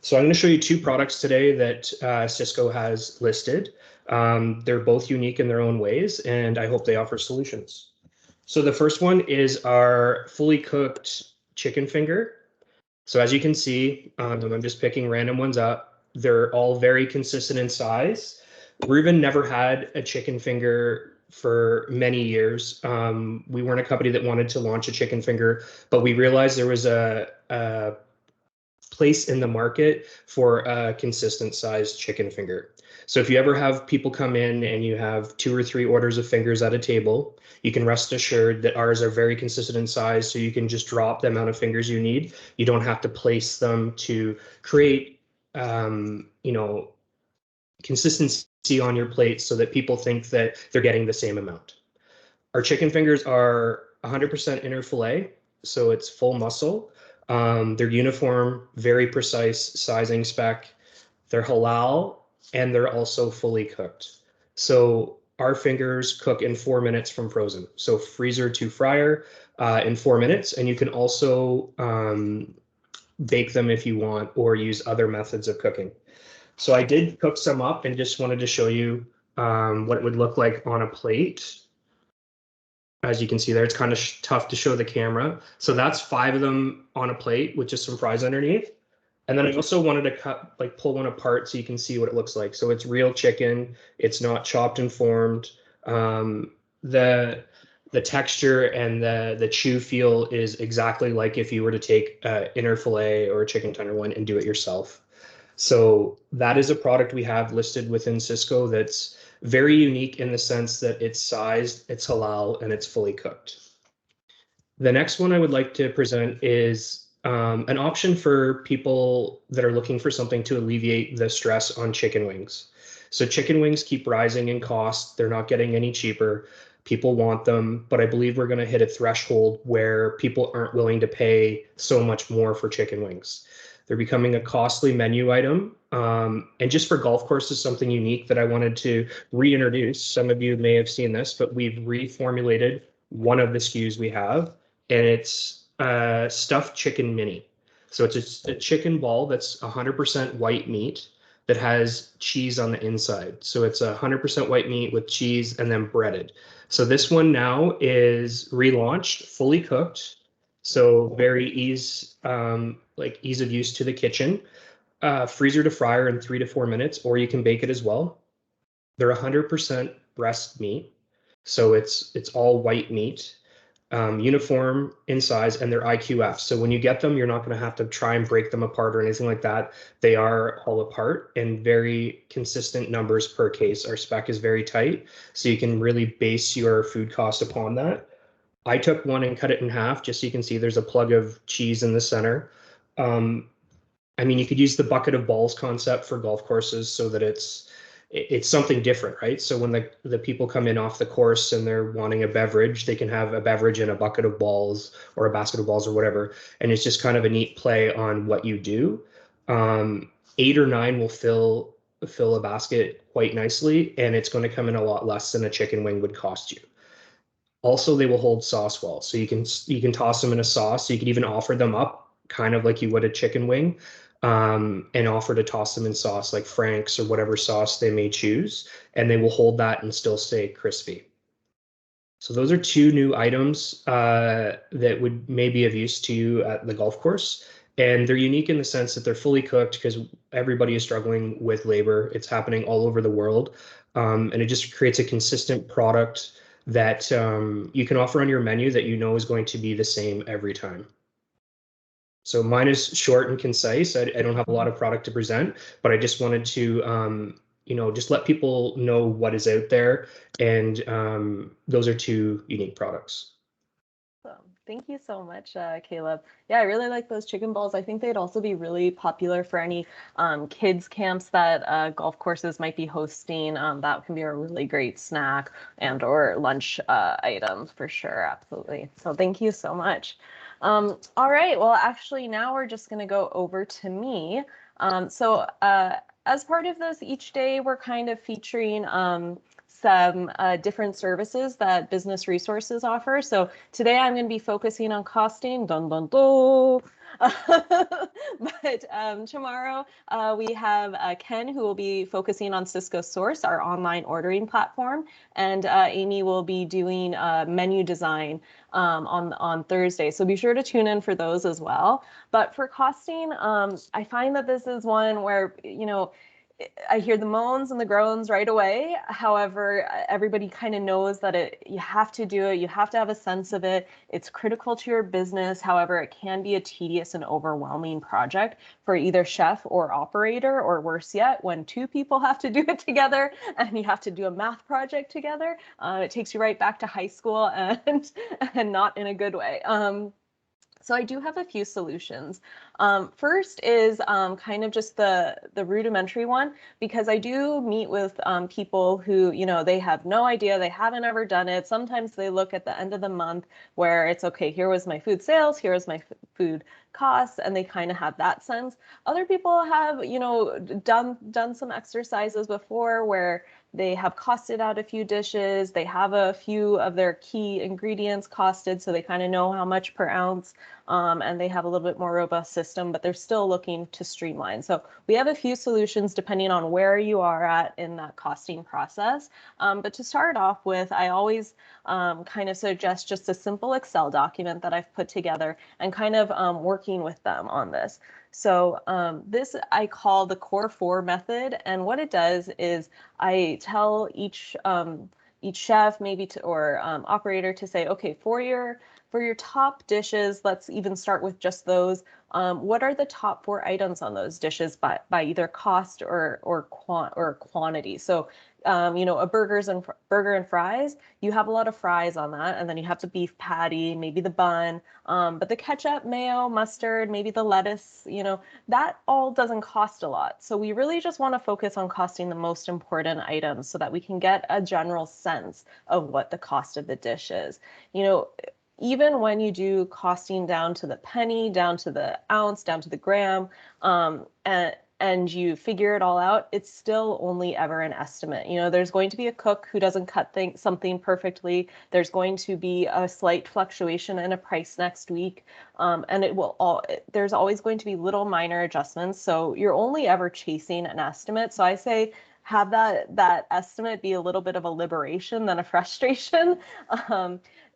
So I'm going to show you 2 products today that Sysco has listed. They're both unique in their own ways, and I hope they offer solutions. So the first one is our fully cooked chicken finger. So as you can see, I'm just picking random ones up. They're all very consistent in size. Reuben never had a chicken finger for many years. We weren't a company that wanted to launch a chicken finger, but we realized there was a place in the market for a consistent sized chicken finger. So if you ever have people come in and you have 2 or 3 orders of fingers at a table, you can rest assured that ours are very consistent in size, so you can just drop the amount of fingers you need. You don't have to place them to create, consistency on your plate so that people think that they're getting the same amount. Our chicken fingers are 100% inner fillet, so it's full muscle. They're uniform, very precise sizing spec. They're halal, and they're also fully cooked. So our fingers cook in 4 minutes from frozen. So freezer to fryer in 4 minutes. And you can also bake them if you want, or use other methods of cooking. So I did cook some up and just wanted to show you what it would look like on a plate. As you can see there, it's kind of tough to show the camera. So that's 5 of them on a plate with just some fries underneath. And then I also wanted to pull one apart so you can see what it looks like. So it's real chicken. It's not chopped and formed. The texture and the chew feel is exactly like if you were to take inner fillet or a chicken tenderloin and do it yourself. So that is a product we have listed within Sysco that's very unique in the sense that it's sized, it's halal, and it's fully cooked. The next one I would like to present is an option for people that are looking for something to alleviate the stress on chicken wings. So chicken wings keep rising in cost. They're not getting any cheaper. People want them, but I believe we're going to hit a threshold where people aren't willing to pay so much more for chicken wings. They're becoming a costly menu item. And just for golf courses, something unique that I wanted to reintroduce. Some of you may have seen this, but we've reformulated one of the SKUs we have, and it's stuffed chicken mini. So it's a chicken ball that's 100% white meat that has cheese on the inside. So it's 100% white meat with cheese and then breaded. So this one now is relaunched, fully cooked. So very ease of use to the kitchen. Freezer to fryer in 3 to 4 minutes, or you can bake it as well. They're 100% breast meat. So it's all white meat. Uniform in size, and they're IQF. So when you get them, you're not going to have to try and break them apart or anything like that. They are all apart and very consistent numbers per case. Our spec is very tight, so you can really base your food cost upon that. I took one and cut it in half, just so you can see there's a plug of cheese in the center. I mean, you could use the bucket of balls concept for golf courses so that it's something different, right? So when the people come in off the course and they're wanting a beverage, they can have a beverage in a bucket of balls or a basket of balls or whatever. And it's just kind of a neat play on what you do. 8 or 9 will fill a basket quite nicely, and it's going to come in a lot less than a chicken wing would cost you. Also, they will hold sauce well. So you can toss them in a sauce. So you could even offer them up kind of like you would a chicken wing. And offer to toss them in sauce like Frank's or whatever sauce they may choose, and they will hold that and still stay crispy. So those are 2 new items that would maybe of use to you at the golf course. And they're unique in the sense that they're fully cooked because everybody is struggling with labor. It's happening all over the world. And it just creates a consistent product that you can offer on your menu that you know is going to be the same every time. So mine is short and concise. I don't have a lot of product to present, but I just wanted to, just let people know what is out there. And those are 2 unique products. Thank you so much, Caleb. Yeah, I really like those chicken balls. I think they'd also be really popular for any kids camps that golf courses might be hosting. That can be a really great snack and or lunch item for sure. Absolutely. So thank you so much. All right, well, actually, now we're just going to go over to me. As part of this, each day we're kind of featuring some different services that Business Resources offer. So today I'm going to be focusing on costing, dun dun dun. But tomorrow we have Ken, who will be focusing on Cisco Source, our online ordering platform, and Amy will be doing menu design on Thursday. So be sure to tune in for those as well. But for costing, I find that this is one where, I hear the moans and the groans right away. However, everybody kind of knows that you have to do it. You have to have a sense of it. It's critical to your business. However, it can be a tedious and overwhelming project for either chef or operator, or worse yet, when 2 people have to do it together and you have to do a math project together. It takes you right back to high school and not in a good way. So I do have a few solutions. First is kind of just the rudimentary one, because I do meet with people who, they have no idea, they haven't ever done it. Sometimes they look at the end of the month where it's okay, here was my food sales, here was my food costs, and they kind of have that sense. Other people have, done some exercises before where they have costed out a few dishes, they have a few of their key ingredients costed, so they kind of know how much per ounce, and they have a little bit more robust system, but they're still looking to streamline. So we have a few solutions depending on where you are at in that costing process. But to start off with, I always kind of suggest just a simple Excel document that I've put together and kind of working with them on this. So this I call the Core 4 method, and what it does is I tell each chef or operator to say, okay, for your top dishes, let's even start with just those. What are the top 4 items on those dishes by either cost or quantity? So a burger and fries, you have a lot of fries on that, and then you have the beef patty, maybe the bun, but the ketchup, mayo, mustard, maybe the lettuce, that all doesn't cost a lot. So we really just want to focus on costing the most important items so that we can get a general sense of what the cost of the dish is. Even when you do costing down to the penny, down to the ounce, down to the gram, and you figure it all out, it's still only ever an estimate. There's going to be a cook who doesn't cut something perfectly. There's going to be a slight fluctuation in a price next week. And there's always going to be little minor adjustments. So you're only ever chasing an estimate. So I say, have that estimate be a little bit of a liberation than a frustration.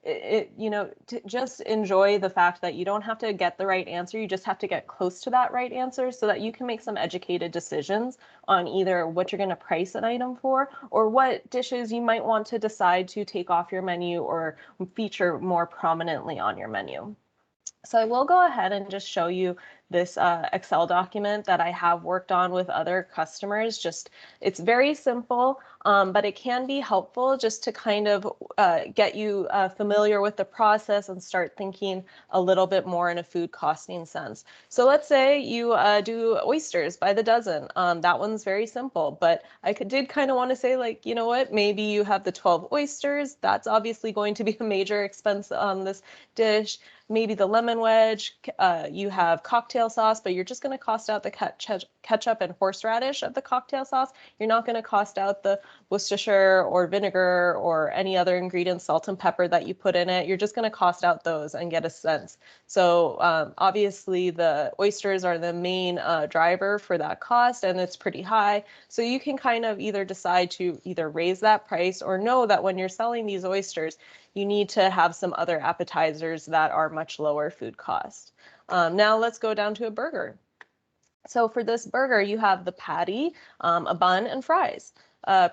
To just enjoy the fact that you don't have to get the right answer. You just have to get close to that right answer so that you can make some educated decisions on either what you're going to price an item for or what dishes you might want to decide to take off your menu or feature more prominently on your menu. So I will go ahead and just show you this Excel document that I have worked on with other customers. It's very simple, but it can be helpful just to kind of get you familiar with the process and start thinking a little bit more in a food costing sense. So let's say you do oysters by the dozen. That one's very simple, but I did kind of want to say, like, you know what, maybe you have the 12 oysters. That's obviously going to be a major expense on this dish. Maybe the lemon wedge, you have cocktail sauce, but you're just going to cost out the ketchup and horseradish of the cocktail sauce. You're not going to cost out the Worcestershire or vinegar or any other ingredients, salt and pepper that you put in it. You're just going to cost out those and get a sense. So obviously the oysters are the main driver for that cost, and it's pretty high. So you can kind of either decide to either raise that price or know that when you're selling these oysters, you need to have some other appetizers that are much lower food cost. Now let's go down to a burger. So for this burger, you have the patty, a bun, and fries.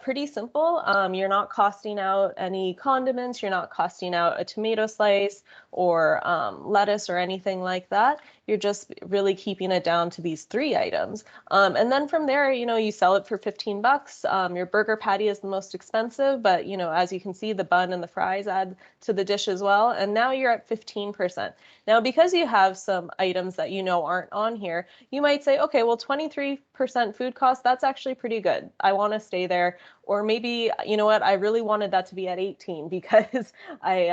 Pretty simple. You're not costing out any condiments. You're not costing out a tomato slice or lettuce or anything like that. You're just really keeping it down to these 3 items. And then from there, you sell it for $15. Your burger patty is the most expensive, but as you can see, the bun and the fries add to the dish as well. And now you're at 15%. Now, because you have some items that aren't on here, you might say, okay, well, 23% food cost, that's actually pretty good. I want to stay there. Or maybe, I really wanted that to be at 18 because I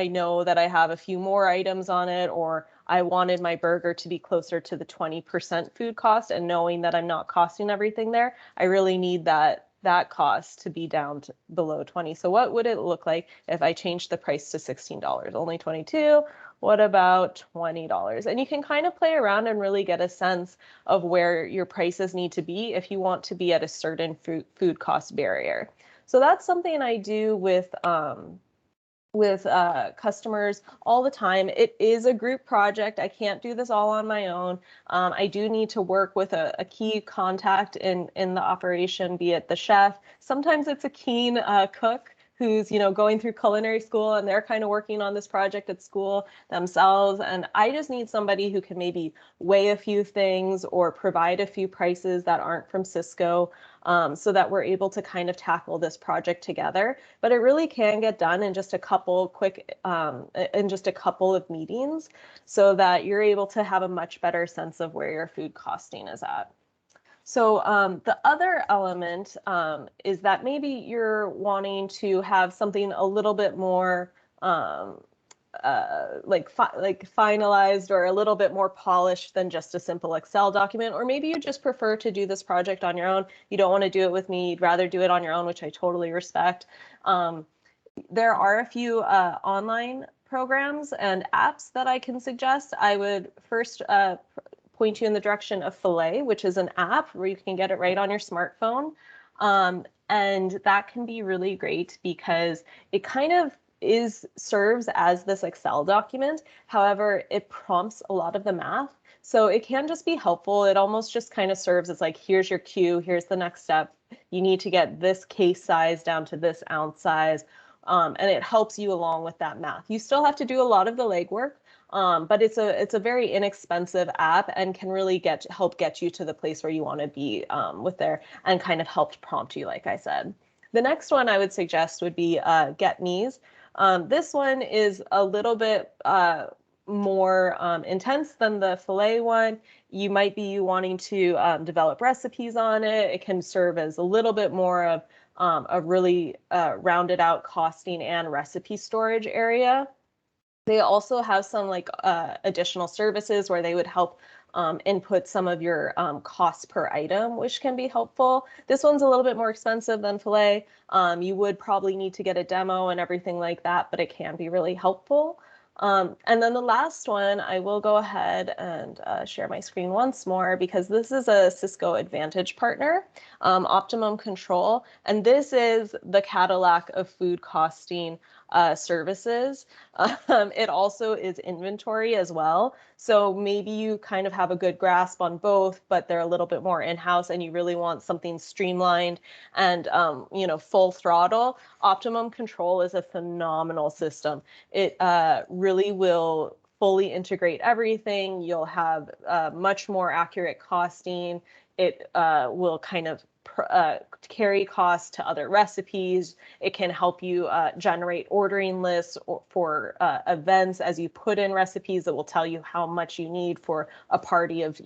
know that I have a few more items on it, or I wanted my burger to be closer to the 20% food cost, and knowing that I'm not costing everything there, I really need that cost to be down to below 20. So what would it look like if I changed the price to $16? Only 22? What about $20? And you can kind of play around and really get a sense of where your prices need to be if you want to be at a certain food cost barrier. So that's something I do with customers all the time. It is a group project. I can't do this all on my own. I do need to work with a key contact in the operation, be it the chef. Sometimes it's a keen cook who's going through culinary school, and they're kind of working on this project at school themselves. And I just need somebody who can maybe weigh a few things or provide a few prices that aren't from Sysco, so that we're able to kind of tackle this project together. But it really can get done in just a couple of meetings, so that you're able to have a much better sense of where your food costing is at. So the other element is that maybe you're wanting to have something a little bit more finalized or a little bit more polished than just a simple Excel document, or maybe you just prefer to do this project on your own. You don't want to do it with me. You'd rather do it on your own, which I totally respect. There are a few online programs and apps that I can suggest. I would first point you in the direction of Filet, which is an app where you can get it right on your smartphone. And that can be really great because it kind of serves as this Excel document. However, it prompts a lot of the math. So it can just be helpful. It almost just kind of serves as like, here's your cue, here's the next step. You need to get this case size down to this ounce size. And it helps you along with that math. You still have to do a lot of the legwork. But it's a very inexpensive app and can really help get you to the place where you want to be with there, and kind of helped prompt you, like I said. The next one I would suggest would be GetMe's. This one is a little bit more intense than the Filet one. You might be wanting to develop recipes on it. It can serve as a little bit more of a really rounded out costing and recipe storage area. They also have some like additional services where they would help input some of your costs per item, which can be helpful. This one's a little bit more expensive than Filet. You would probably need to get a demo and everything like that, but it can be really helpful. And then the last one, I will go ahead and share my screen once more, because this is a Cisco Advantage partner, Optimum Control, and this is the Cadillac of food costing services. It also is inventory as well. So maybe you kind of have a good grasp on both, but they're a little bit more in-house and you really want something streamlined and, full throttle. Optimum Control is a phenomenal system. It really will fully integrate everything. You'll have much more accurate costing. It will kind of carry costs to other recipes. It can help you generate ordering lists for events. As you put in recipes, it will tell you how much you need for a party of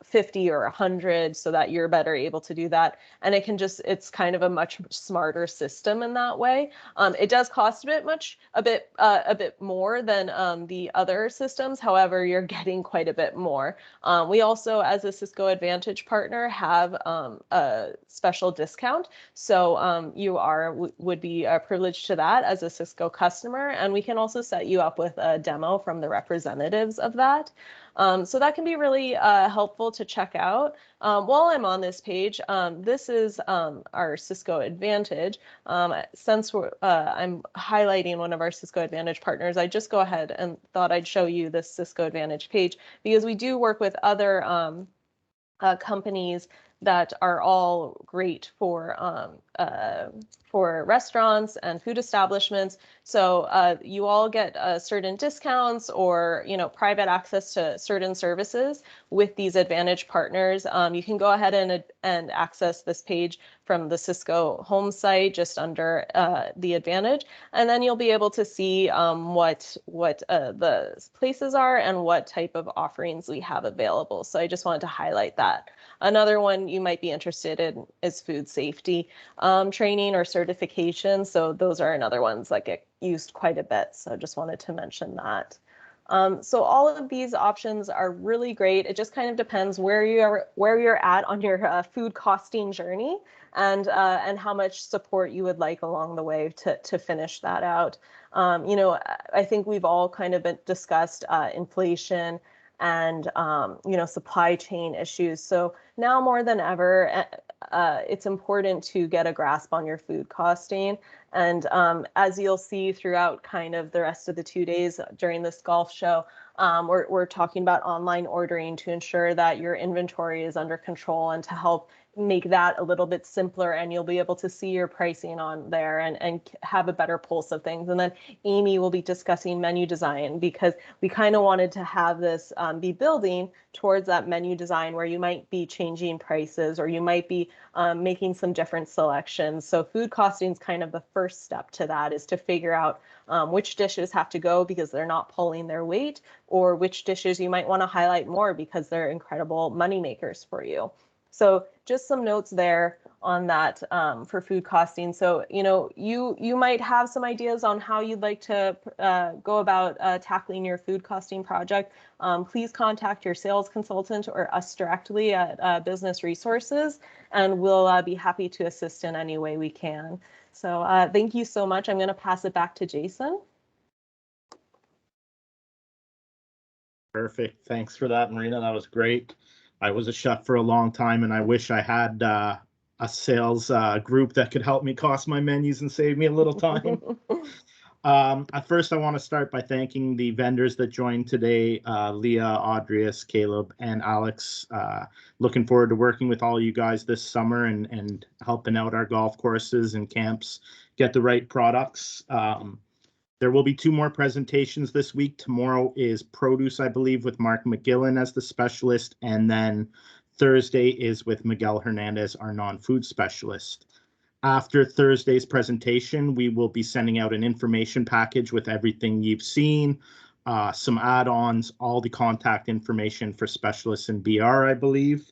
50 or 100, so that you're better able to do that. And it's kind of a much smarter system in that way. It does cost a bit more than the other systems. However, you're getting quite a bit more. We also, as a Cisco Advantage partner, have a special discount. So you would be privileged to that as a Cisco customer. And we can also set you up with a demo from the representatives of that. So that can be really helpful to check out. While I'm on this page, this is our Cisco Advantage. Since I'm highlighting one of our Cisco Advantage partners, I just go ahead and thought I'd show you this Cisco Advantage page, because we do work with other companies that are all great for restaurants and food establishments. So you all get certain discounts or private access to certain services with these Advantage partners. You can go ahead and access this page from the Cisco home site just under the Advantage, and then you'll be able to see what the places are and what type of offerings we have available. So I just wanted to highlight that. Another one you might be interested in is food safety training or certification. So those are another ones that get used quite a bit. So just wanted to mention that. So all of these options are really great. It just kind of depends where you're at on your food costing journey, and how much support you would like along the way to finish that out. I think we've all kind of discussed inflation and supply chain issues. So now more than ever, it's important to get a grasp on your food costing. And as you'll see throughout kind of the rest of the 2 days during this golf show, we're talking about online ordering to ensure that your inventory is under control and to help make that a little bit simpler, and you'll be able to see your pricing on there and have a better pulse of things. And then Amy will be discussing menu design, because we kind of wanted to have this be building towards that menu design where you might be changing prices or you might be making some different selections. So food costing is kind of the first step to that, is to figure out which dishes have to go because they're not pulling their weight, or which dishes you might want to highlight more because they're incredible money makers for you. So just some notes there on that for food costing. So, you might have some ideas on how you'd like to go about tackling your food costing project. Please contact your sales consultant or us directly at Business Resources, and we'll be happy to assist in any way we can. So thank you so much. I'm going to pass it back to Jason. Perfect. Thanks for that, Marina. That was great. I was a chef for a long time, and I wish I had a sales group that could help me cost my menus and save me a little time. At first, I want to start by thanking the vendors that joined today, Leah, Audrius, Caleb, and Alex. Looking forward to working with all you guys this summer and helping out our golf courses and camps get the right products. There will be 2 more presentations this week. Tomorrow is produce, I believe, with Mark McGillen as the specialist, and then Thursday is with Miguel Hernandez, our non-food specialist. After Thursday's presentation, we will be sending out an information package with everything you've seen, some add-ons, all the contact information for specialists in BR, I believe.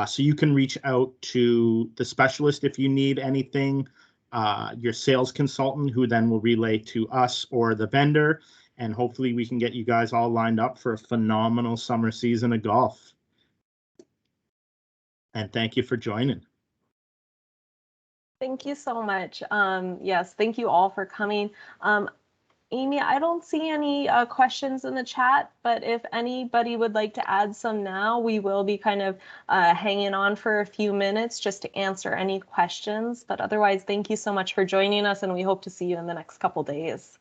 So you can reach out to the specialist if you need anything, your sales consultant, who then will relay to us or the vendor, and hopefully we can get you guys all lined up for a phenomenal summer season of golf. And thank you for joining. Thank you so much. Yes, thank you all for coming. Amy, I don't see any questions in the chat, but if anybody would like to add some now, we will be kind of hanging on for a few minutes just to answer any questions. But otherwise, thank you so much for joining us, and we hope to see you in the next couple days.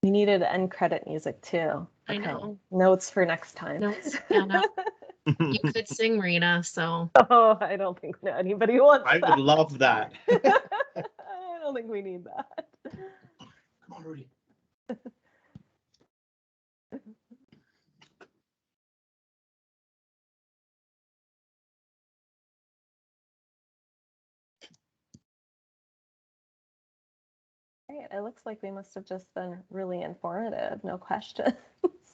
We needed end credit music too. I know. Notes for next time. Notes. Yeah, no. You could sing, Marina, so. Oh, I don't think anybody wants I that. would love that. I don't think we need that. Come on, Rudy. Great. It looks like we must have just been really informative. No questions.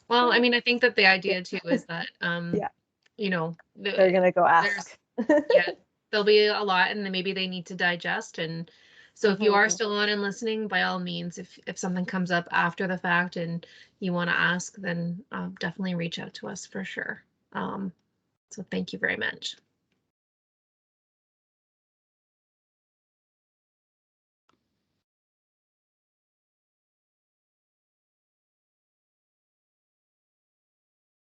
Well, I mean, I think that the idea too is that, Yeah. you know, They're gonna go ask. yeah, there'll be a lot, and then maybe they need to digest. And so, if you are Mhm. still on and listening, by all means, if something comes up after the fact and you want to ask, then definitely reach out to us for sure. So, thank you very much.